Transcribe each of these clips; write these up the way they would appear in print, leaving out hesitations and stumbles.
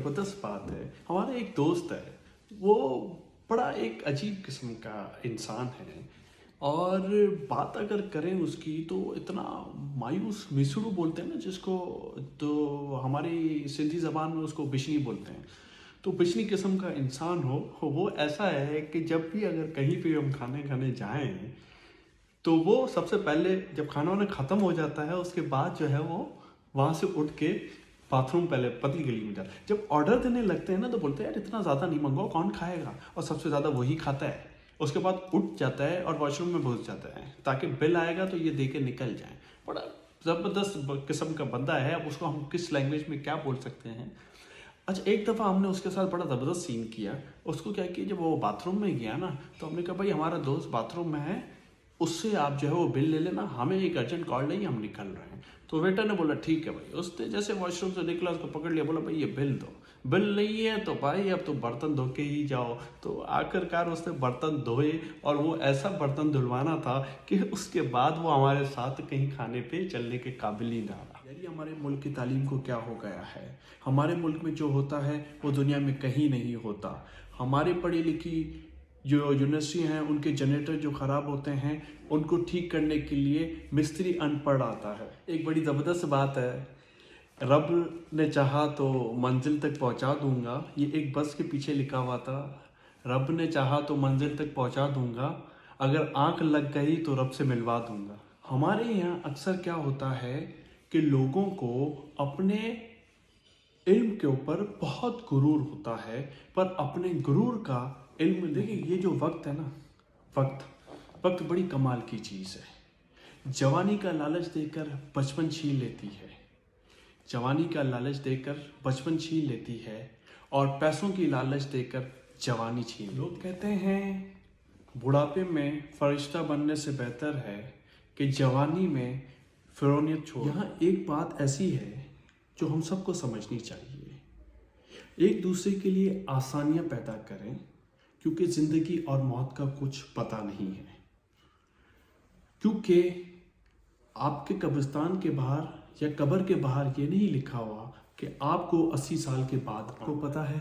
ज़बरदस्त बात है, हमारा एक दोस्त है, वो बड़ा एक अजीब किस्म का इंसान है और बात अगर करें उसकी तो इतना मायूस मिसड़ू बोलते हैं ना जिसको, तो हमारी सिंधी ज़बान में उसको बिशनी बोलते हैं। तो बिशनी किस्म का इंसान हो, वो ऐसा है कि जब भी अगर कहीं पे हम खाने खाने जाएं तो वो सबसे पहले जब खाना वाना ख़त्म हो जाता है उसके बाद जो है वो वहाँ से उठ के बाथरूम पहले पतली गली में जाता है। जब ऑर्डर देने लगते हैं ना तो बोलते हैं यार इतना ज़्यादा नहीं मंगाओ, कौन खाएगा, और सबसे ज़्यादा वही खाता है। उसके बाद उठ जाता है और वॉशरूम में घुस जाता है ताकि बिल आएगा तो ये दे के निकल जाए। बड़ा ज़बरदस्त किस्म का बंदा है, अब उसको हम किस लैंग्वेज में क्या बोल सकते हैं। अच्छा, एक दफ़ा हमने उसके साथ बड़ा ज़बरदस्त सीन किया। उसको क्या किया, जब वो बाथरूम में गया ना तो हमने कहा भाई हमारा दोस्त बाथरूम में है, उससे आप जो है वो बिल ले लेना, हमें एक अर्जेंट कॉल नहीं, हम निकल रहे हैं। तो वेटर ने बोला ठीक है भाई। उसने जैसे वॉशरूम से निकला उसको पकड़ लिया, बोला भाई ये बिल दो। बिल नहीं है तो भाई अब तो बर्तन धो के ही जाओ। तो आखिरकार उसने बर्तन धोए और वो ऐसा बर्तन धुलवाना था कि उसके बाद वो हमारे साथ कहीं खाने पे चलने के काबिल ही ना रहा। यानी हमारे मुल्क की तालीम को क्या हो गया है, हमारे मुल्क में जो होता है वो दुनिया में कहीं नहीं होता। हमारे पढ़ी लिखी जो यूनिवर्सिटी हैं उनके जनरेटर जो ख़राब होते हैं उनको ठीक करने के लिए मिस्त्री अनपढ़ आता है। एक बड़ी ज़बरदस्त बात है, रब ने चाहा तो मंजिल तक पहुंचा दूंगा, ये एक बस के पीछे लिखा हुआ था। रब ने चाहा तो मंजिल तक पहुंचा दूंगा, अगर आंख लग गई तो रब से मिलवा दूंगा। हमारे यहाँ अक्सर क्या होता है कि लोगों को अपने इल्म के ऊपर बहुत गुरूर होता है, पर अपने गुरूर का इल्म, देखिए ये जो वक्त है ना, वक्त वक्त बड़ी कमाल की चीज़ है। जवानी का लालच देकर बचपन छीन लेती है, जवानी का लालच देकर बचपन छीन लेती है और पैसों की लालच देकर जवानी छीन। लोग कहते हैं बुढ़ापे में फरिश्ता बनने से बेहतर है कि जवानी में फिरौनियत छोड़। यहाँ एक बात ऐसी है जो हम सबको समझनी चाहिए, एक दूसरे के लिए आसानियाँ पैदा करें, क्योंकि ज़िंदगी और मौत का कुछ पता नहीं है। क्योंकि आपके कब्रिस्तान के बाहर या कब्र के बाहर ये नहीं लिखा हुआ कि आपको 80 साल के बाद। आपको पता है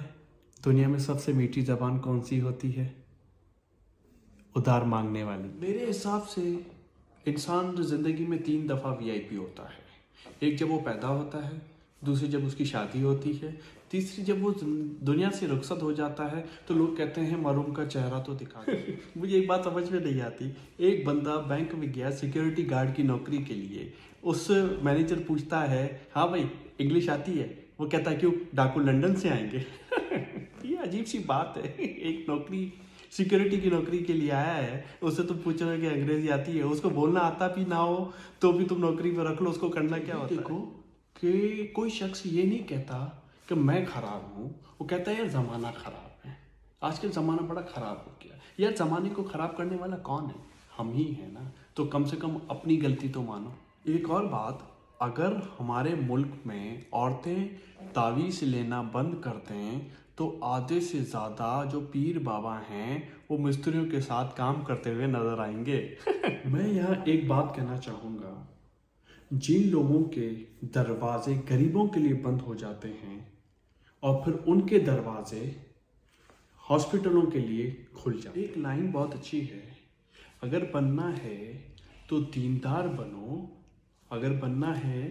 दुनिया में सबसे मीठी ज़बान कौन सी होती है? उधार मांगने वाली। मेरे हिसाब से इंसान ज़िंदगी में 3 दफ़ा वीआईपी होता है। एक जब वो पैदा होता है, दूसरी जब उसकी शादी होती है, तीसरी जब वो दुनिया से रुखसत हो जाता है तो लोग कहते हैं मरूम का चेहरा तो दिखा दे। मुझे एक बात समझ में नहीं आती, एक बंदा बैंक में गया सिक्योरिटी गार्ड की नौकरी के लिए, उस मैनेजर पूछता है हाँ भाई इंग्लिश आती है? वो कहता है क्यों, डाकू लंदन से आएंगे। ये अजीब सी बात है, एक नौकरी सिक्योरिटी की नौकरी के लिए आया है, उससे तुम पूछ रहे हो कि अंग्रेजी आती है, उसको बोलना आता भी ना हो तो भी तुम नौकरी पर रख लो, उसको करना क्या होता है। देखो कि कोई शख्स ये नहीं कहता कि मैं खराब हूँ, वो कहता है यार ज़माना ख़राब है, आजकल ज़माना बड़ा ख़राब हो गया। यार ज़माने को ख़राब करने वाला कौन है? हम ही हैं ना, तो कम से कम अपनी गलती तो मानो। एक और बात, अगर हमारे मुल्क में औरतें तावीज़ लेना बंद कर दें तो आधे से ज़्यादा जो पीर बाबा हैं वो मिस्त्रियों के साथ काम करते हुए नज़र आएंगे। मैं यहाँ एक बात कहना चाहूँगा, जिन लोगों के दरवाजे गरीबों के लिए बंद हो जाते हैं और फिर उनके दरवाजे हॉस्पिटलों के लिए खुल जाते हैं। एक लाइन बहुत अच्छी है, अगर बनना है तो दीनदार बनो, अगर बनना है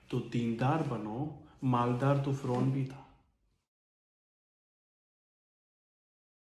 तो दीनदार बनो, मालदार तो फिरौन भी था।